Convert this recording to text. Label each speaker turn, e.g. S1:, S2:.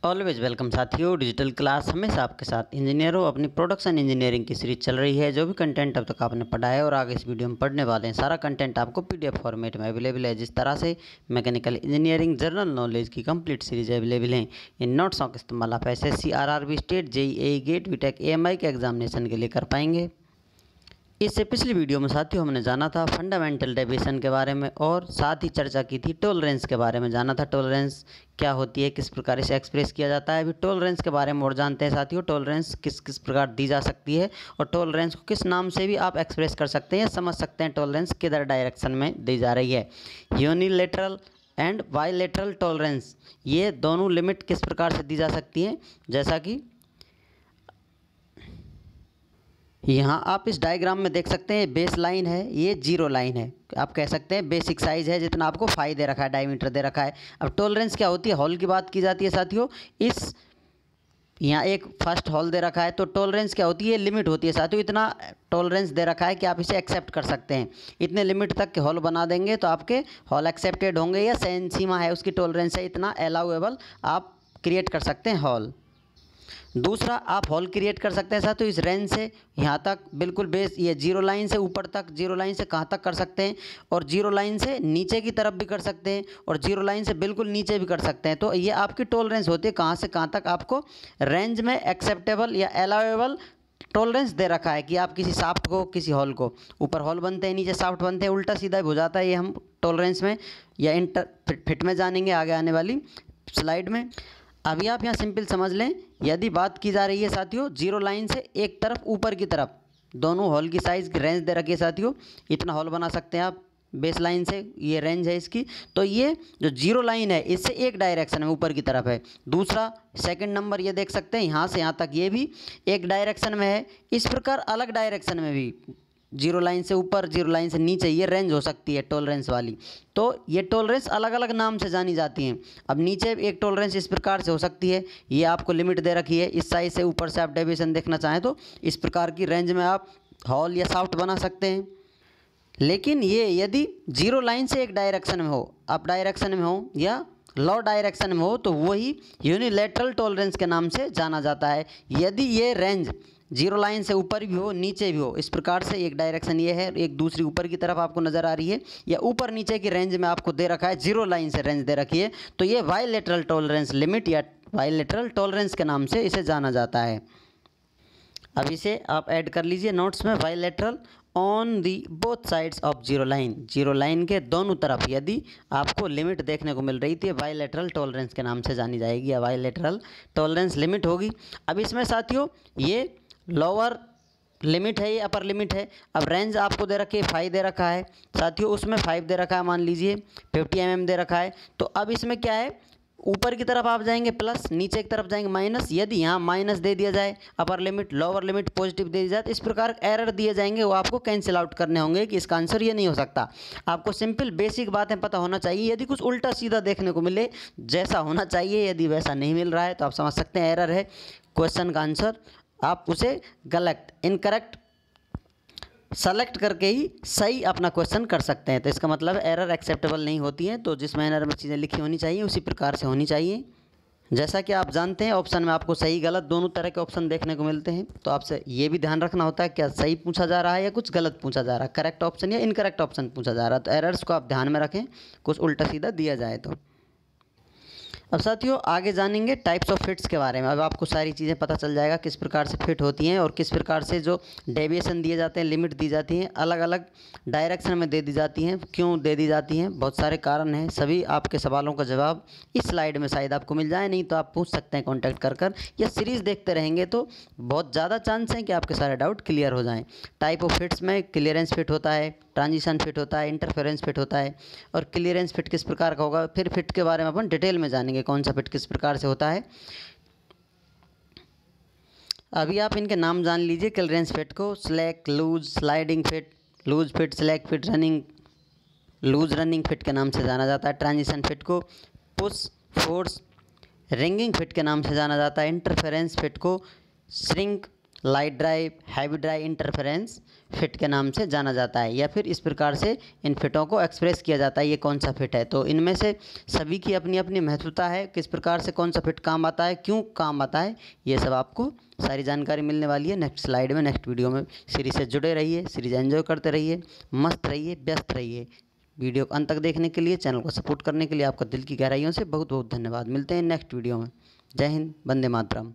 S1: Always welcome साथियों। Digital class हमेशा आपके साथ। इंजीनियरों, अपनी प्रोडक्शन इंजीनियरिंग की सीरीज चल रही है। जो भी कंटेंट अब तक आपने पढ़ा है और आगे इस वीडियो में पढ़ने वाले हैं, सारा कंटेंट आपको पीडीएफ फॉर्मेट में अवेलेबल है। जिस तरह से मैकेनिकल इंजीनियरिंग जनरल नॉलेज की कंप्लीट सीरीज अवेलेबल है। इन नोट्सों का इस्तेमाल आप SSC, RRB, state, JEE, GATE, BTech, AMI के एग्जामिनेशन के लिए कर पाएंगे। इससे पिछली वीडियो में साथियों हमने जाना था फंडामेंटल डेविएशन के बारे में और साथ ही चर्चा की थी टॉलरेंस के बारे में। जाना था टॉलरेंस क्या होती है, किस प्रकार इसे एक्सप्रेस किया जाता है। अभी टॉलरेंस के बारे में और जानते हैं साथियों। टॉलरेंस किस किस प्रकार दी जा सकती है और टॉलरेंस को किस नाम से भी आप एक्सप्रेस कर सकते हैं या समझ सकते हैं टॉलरेंस किधर डायरेक्शन में दी जा रही है। यूनिलेटरल एंड बायलेटरल टॉलरेंस, ये दोनों लिमिट किस प्रकार से दी जा सकती है। जैसा कि यहाँ आप इस डायग्राम में देख सकते हैं, बेस लाइन है, ये जीरो लाइन है। आप कह सकते हैं बेसिक साइज़ है जितना आपको फाई दे रखा है, डायमीटर दे रखा है। अब टॉलरेंस क्या होती है, हॉल की बात की जाती है साथियों। इस यहाँ एक फर्स्ट हॉल दे रखा है तो टॉलरेंस क्या होती है, लिमिट होती है साथियों। इतना टॉलरेंस दे रखा है कि आप इसे एक्सेप्ट कर सकते हैं। इतने लिमिट तक के हॉल बना देंगे तो आपके हॉल एक्सेप्टेड होंगे, या सहन सीमा है उसकी टॉलरेंस है, इतना अलाउएबल आप क्रिएट कर सकते हैं हॉल। दूसरा, आप हॉल क्रिएट कर सकते हैं साथियों इस रेंज से यहाँ तक, बिल्कुल बेस ये जीरो लाइन से ऊपर तक, जीरो लाइन से कहाँ तक कर सकते हैं, और जीरो लाइन से नीचे की तरफ भी कर सकते हैं, और जीरो लाइन से बिल्कुल नीचे भी कर सकते हैं। तो ये आपकी टॉलरेंस होती है, कहाँ से कहाँ तक आपको रेंज में एक्सेप्टेबल या अलाउएबल टॉलरेंस दे रखा है कि आप किसी शाफ्ट को, किसी हॉल को, ऊपर हॉल बनते हैं, नीचे शाफ्ट बनते हैं, उल्टा सीधा हो जाता है। ये हम टॉलरेंस में या इंटर फिट में जानेंगे आगे आने वाली स्लाइड में। अभी आप यहाँ सिंपल समझ लें, यदि बात की जा रही है साथियों जीरो लाइन से एक तरफ ऊपर की तरफ, दोनों हॉल की साइज़ की रेंज दे रखी है साथियों। इतना हॉल बना सकते हैं आप बेस लाइन से, ये रेंज है इसकी। तो ये जो जीरो लाइन है इससे एक डायरेक्शन में ऊपर की तरफ है। दूसरा सेकंड नंबर ये देख सकते हैं, यहाँ से यहाँ तक ये भी एक डायरेक्शन में है। इस प्रकार अलग डायरेक्शन में भी जीरो लाइन से ऊपर, जीरो लाइन से नीचे, ये रेंज हो सकती है टॉलरेंस वाली। तो ये टॉलरेंस अलग अलग नाम से जानी जाती हैं। अब नीचे एक टॉलरेंस इस प्रकार से हो सकती है, ये आपको लिमिट दे रखी है। इस साइज से ऊपर से आप डेविएशन देखना चाहें तो इस प्रकार की रेंज में आप हॉल या शाफ्ट बना सकते हैं। लेकिन ये यदि जीरो लाइन से एक डायरेक्शन में हो, अप डायरेक्शन में हो या लो डायरेक्शन में हो, तो वही यूनिलेटरल टॉलरेंस के नाम से जाना जाता है। यदि ये रेंज जीरो लाइन से ऊपर भी हो, नीचे भी हो, इस प्रकार से एक डायरेक्शन ये है, एक दूसरी ऊपर की तरफ आपको नज़र आ रही है, या ऊपर नीचे की रेंज में आपको दे रखा है, जीरो लाइन से रेंज दे रखी है, तो ये बायलेटरल टॉलरेंस लिमिट या बायलेटरल टॉलरेंस के नाम से इसे जाना जाता है। अब इसे आप ऐड कर लीजिए नोट्स में। Bilateral on the both sides of zero line, zero line के दोनों तरफ यदि आपको लिमिट देखने को मिल रही थी, बायलेटरल टॉलरेंस के नाम से जानी जाएगी या बायलेटरल टॉलरेंस लिमिट होगी। अब इसमें साथियों ये लोअर लिमिट है, ये अपर लिमिट है। अब रेंज आपको दे रखी है, 5 दे रखा है साथियों, उसमें 5 दे रखा है, मान लीजिए 50 mm दे रखा है। तो अब इसमें क्या है, ऊपर की तरफ आप जाएंगे प्लस, नीचे की तरफ जाएंगे माइनस। यदि यहाँ माइनस दे दिया जाए, upper limit lower limit positive दे दी जाए, तो इस प्रकार एरर दिए जाएंगे, वो आपको कैंसिल आउट करने होंगे कि इसका आंसर ये नहीं हो सकता। आपको सिंपल बेसिक बातें पता होना चाहिए। यदि कुछ उल्टा सीधा देखने को मिले, जैसा होना चाहिए यदि वैसा नहीं मिल रहा है, तो आप समझ सकते हैं एरर है। क्वेश्चन का आंसर आप उसे गलत, इनकरेक्ट सेलेक्ट करके ही सही अपना क्वेश्चन कर सकते हैं। तो इसका मतलब एरर एक्सेप्टेबल नहीं होती हैं। तो जिस मैनर में चीज़ें लिखी होनी चाहिए उसी प्रकार से होनी चाहिए। जैसा कि आप जानते हैं ऑप्शन में आपको सही गलत दोनों तरह के ऑप्शन देखने को मिलते हैं। तो आपसे ये भी ध्यान रखना होता है क्या सही पूछा जा रहा है या कुछ गलत पूछा जा रहा है, करेक्ट ऑप्शन या इनकरेक्ट ऑप्शन पूछा जा रहा है। तो एरर्स को आप ध्यान में रखें, कुछ उल्टा सीधा दिया जाए तो। अब साथियों आगे जानेंगे टाइप्स ऑफ फिट्स के बारे में। अब आपको सारी चीज़ें पता चल जाएगा किस प्रकार से फिट होती हैं और किस प्रकार से जो डेविएशन दिए जाते हैं, लिमिट दी जाती हैं, अलग अलग डायरेक्शन में दे दी जाती हैं। क्यों दे दी जाती हैं, बहुत सारे कारण हैं। सभी आपके सवालों का जवाब इस स्लाइड में शायद आपको मिल जाए, नहीं तो आप पूछ सकते हैं कॉन्टैक्ट कर या सीरीज़ देखते रहेंगे तो बहुत ज़्यादा चांस हैं कि आपके सारे डाउट क्लियर हो जाएँ। टाइप ऑफ फिट्स में क्लियरेंस फिट होता है, ट्रांजिशन फिट होता है, इंटरफेरेंस फिट होता है, और क्लियरेंस फिट किस प्रकार का होगा, फिर फिट के बारे में अपन डिटेल में जानेंगे कौन सा फिट किस प्रकार से होता है। अभी आप इनके नाम जान लीजिए क्लियरेंस फिट को। Slack, loose, sliding fit, loose fit, slack fit, running, loose running fit के नाम से जाना जाता है। ट्रांजिशन फिट को पुश, फोर्स, रिंगिंग फिट के नाम से जाना जाता है। इंटरफेरेंस फिट को shrink, light drive, heavy drive interference fit के नाम से जाना जाता है, या फिर इस प्रकार से इन फिटों को एक्सप्रेस किया जाता है ये कौन सा फिट है। तो इनमें से सभी की अपनी अपनी महत्वता है, किस प्रकार से कौन सा फिट काम आता है, क्यों काम आता है, ये सब आपको सारी जानकारी मिलने वाली है नेक्स्ट स्लाइड में, नेक्स्ट वीडियो में। सीरीज से जुड़े रहिए, सीरीज एंजॉय करते रहिए, मस्त रहिए, व्यस्त रहिए। वीडियो को अंत तक देखने के लिए, चैनल को सपोर्ट करने के लिए आपका दिल की गहराइयों से बहुत बहुत धन्यवाद। मिलते हैं नेक्स्ट वीडियो में। जय हिंद, वंदे मातरम।